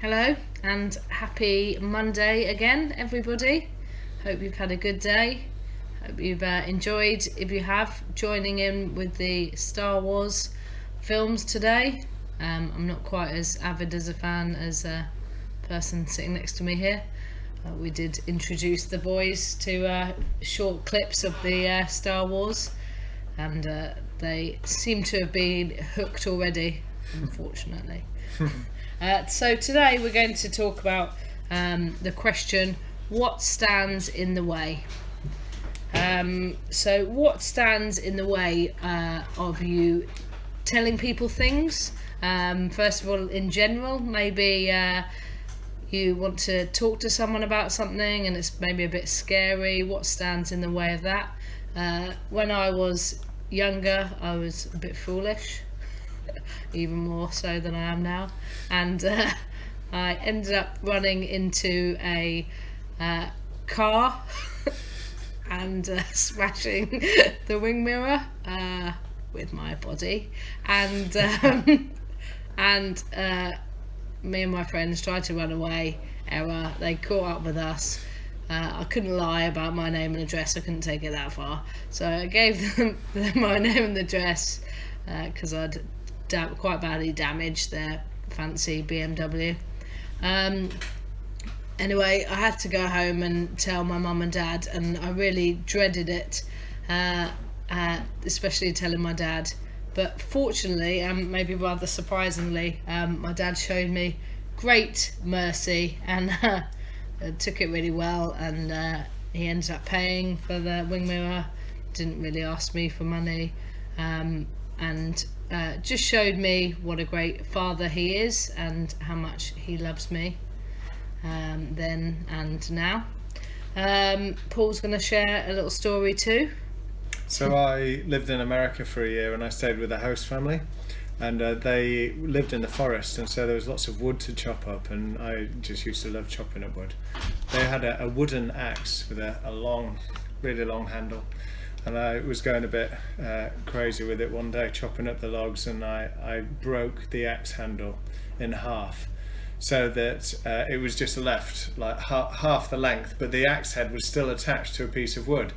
Hello and happy Monday again, everybody. Hope you've had a good day. Hope you've enjoyed, if you have, joining in with the Star Wars films today. I'm not quite as avid as a fan as a person sitting next to me here. We did introduce the boys to short clips of the Star Wars, and they seem to have been hooked already, unfortunately. So today we're going to talk about the question, what stands in the way? So what stands in the way of you telling people things? First of all, in general, maybe you want to talk to someone about something and it's maybe a bit scary. What stands in the way of that? When I was younger, I was a bit foolish. Even more so than I am now, and I ended up running into a car and smashing the wing mirror with my body, and me and my friends tried to run away. Error, they caught up with us. I couldn't lie about my name and address, I couldn't take it that far, so I gave them my name and address because I'd quite badly damaged their fancy BMW. Anyway, I had to go home and tell my mum and dad, and I really dreaded it, especially telling my dad. But fortunately, and maybe rather surprisingly, my dad showed me great mercy and took it really well, and he ended up paying for the wing mirror, didn't really ask me for money, and just showed me what a great father he is and how much he loves me then and now. Paul's going to share a little story too. So I lived in America for a year and I stayed with a host family, and they lived in the forest, and so there was lots of wood to chop up, and I just used to love chopping up wood. They had a wooden axe with a long, really long handle. And I was going a bit crazy with it one day, chopping up the logs, and I broke the axe handle in half, so that it was just left like half the length, but the axe head was still attached to a piece of wood.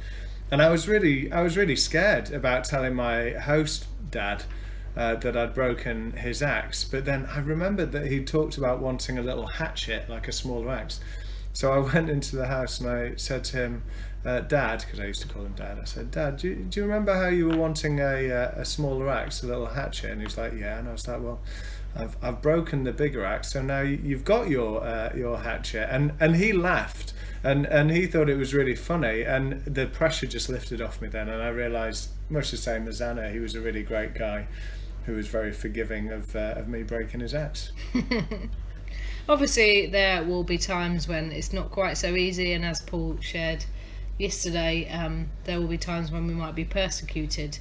And I was really scared about telling my host dad that I'd broken his axe, but then I remembered that he talked about wanting a little hatchet, like a smaller axe. So I went into the house and I said to him, Dad, because I used to call him Dad, I said, Dad, do you remember how you were wanting a smaller axe, a little hatchet? And he was like, yeah. And I was like, well, I've broken the bigger axe, so now you've got your hatchet. And he laughed, and he thought it was really funny, and the pressure just lifted off me then, and I realised, much the same as Anna, he was a really great guy who was very forgiving of me breaking his axe. Obviously there will be times when it's not quite so easy, and as Paul shared yesterday, there will be times when we might be persecuted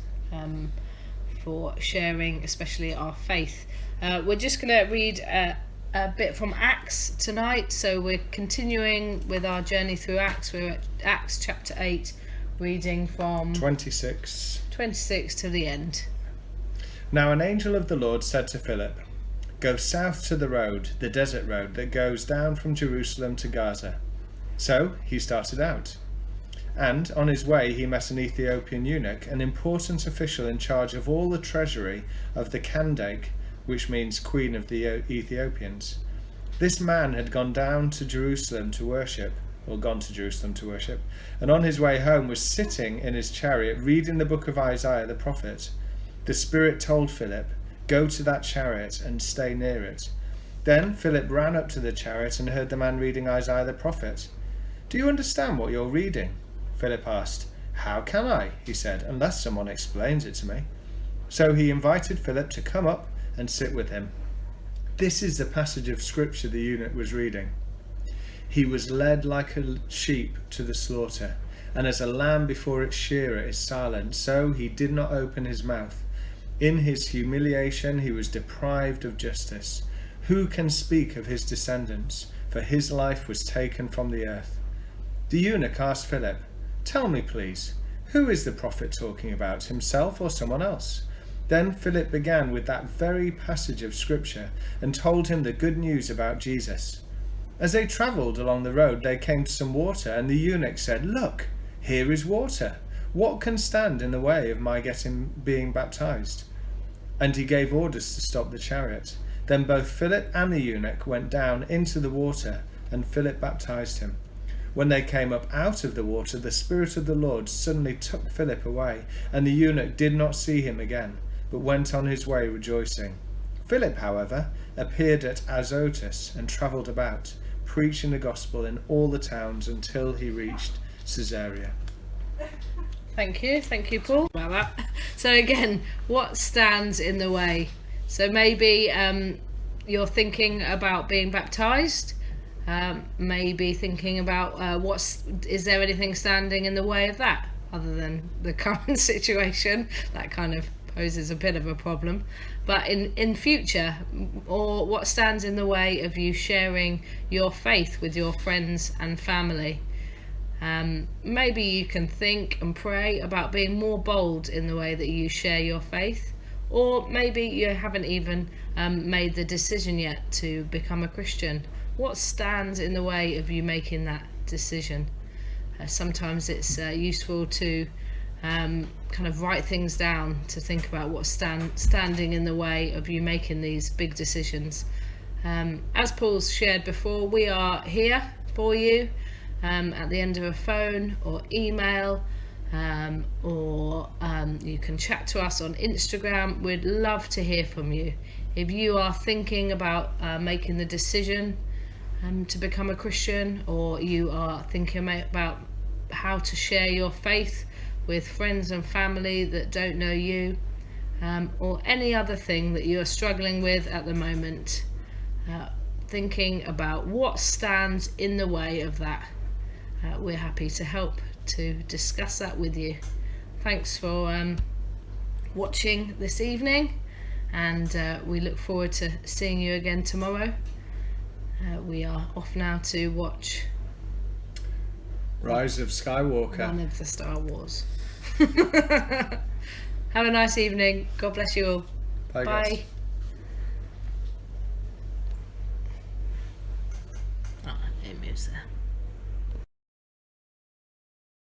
for sharing especially our faith. We're just going to read a bit from Acts tonight, so we're continuing with our journey through Acts. We're at Acts chapter 8, reading from 26 to the end. Now an angel of the Lord said to Philip, "Go south to the road, the desert road that goes down from Jerusalem to Gaza." So he started out. And on his way he met an Ethiopian eunuch, an important official in charge of all the treasury of the Kandake, which means Queen of the Ethiopians. This man had gone to Jerusalem to worship, and on his way home was sitting in his chariot reading the book of Isaiah the prophet. The Spirit told Philip, "Go to that chariot and stay near it." Then Philip ran up to the chariot and heard the man reading Isaiah the prophet. "Do you understand what you're reading?" Philip asked. "How can I?" he said, "unless someone explains it to me." So he invited Philip to come up and sit with him. This is the passage of scripture the eunuch was reading. "He was led like a sheep to the slaughter, and as a lamb before its shearer is silent, so he did not open his mouth. In his humiliation he was deprived of justice. Who can speak of his descendants? For his life was taken from the earth." The eunuch asked Philip, "Tell me, please, who is the prophet talking about, himself or someone else?" Then Philip began with that very passage of Scripture and told him the good news about Jesus. As they travelled along the road, they came to some water, and the eunuch said, "Look, here is water. What can stand in the way of my being baptized?" And he gave orders to stop the chariot. Then both Philip and the eunuch went down into the water, and Philip baptized him. When they came up out of the water, the Spirit of the Lord suddenly took Philip away, and the eunuch did not see him again, but went on his way rejoicing. Philip, however, appeared at Azotus and travelled about, preaching the gospel in all the towns until he reached Caesarea. Thank you, Paul, about that. So again, what stands in the way? So maybe you're thinking about being baptized. Maybe thinking about is there anything standing in the way of that other than the current situation? That kind of poses a bit of a problem. But in future, or what stands in the way of you sharing your faith with your friends and family? Maybe you can think and pray about being more bold in the way that you share your faith, or maybe you haven't even made the decision yet to become a Christian. What stands in the way of you making that decision? Sometimes it's useful to kind of write things down to think about what's standing in the way of you making these big decisions. As Paul's shared before, we are here for you at the end of a phone or email, or you can chat to us on Instagram. We'd love to hear from you. If you are thinking about making the decision to become a Christian, or you are thinking about how to share your faith with friends and family that don't know you, or any other thing that you are struggling with at the moment, thinking about what stands in the way of that, we're happy to help to discuss that with you. Thanks for watching this evening, and we look forward to seeing you again tomorrow. We are off now to watch Rise of Skywalker. One of the Star Wars. Have a nice evening. God bless you all. Bye, guys. Oh, it moves there.